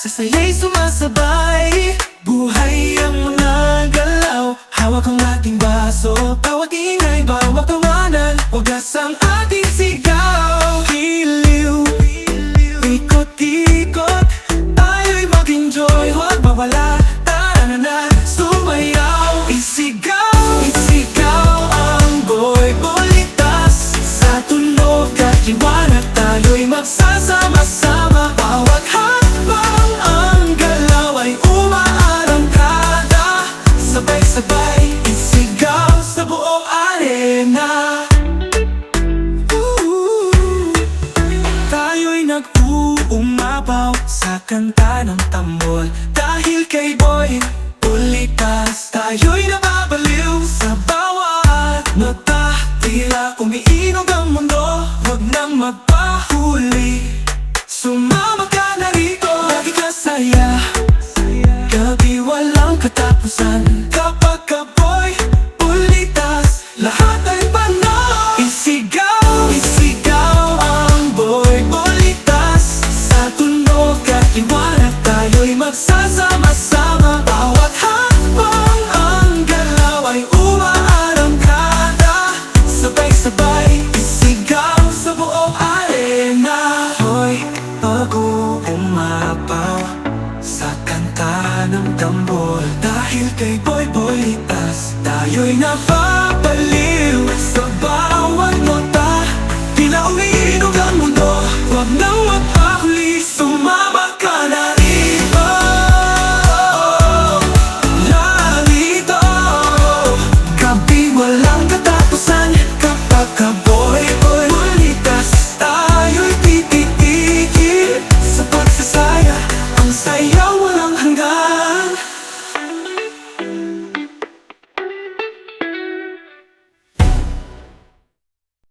Sa saya'y sumasabay, buhay ang mga galaw. Hawak ang ating baso, bawat ingay, bawat tawanan, wagas ang ating sigaw. Hiliw, ikot-ikot, tayo'y mag-enjoy, huwag mawala. Tara na, sumayaw, isigaw, isigaw ang boy bolitas. Sa tunog at liwanag, tayo'y magsasama-sama. Bawat hakbang ang galaw ay umaarangkada. Sabay-sabay, isigaw sa buong arena. Tayo'y nag-uumapaw sa kanta ng tambol. Dahil kay Boy Bolitas, tayo'y nababaliw sa bawat nota. Tila umiinog ang mundo, huwag nang magpahuli. Sumama ka na rito, lagi ka saya. Gabi walang katapusan. Kapag ka Boy Bolitas, lahat ay panay. Isigaw, isigaw ang Boy Bolitas. Sa tunog at liwanag, tayo'y magsasama-sama. Bawat hakbang ang galaw ay umaarangkada. Sabay-sabay, isigaw sa buong arena. Hoy, pag-uumapaw sa kanta ng tambol. Dahil kay Boy Bolitas, tayo'y napapaliw sa bawat nota. Tila umiinog ang mundo, huwag nang magpahuli. Sumama ka na rito, narito. Gabi walang katapusan. Kapag ka Boy Bolitas, tayo'y titigil sa pagsasaya. Ang saya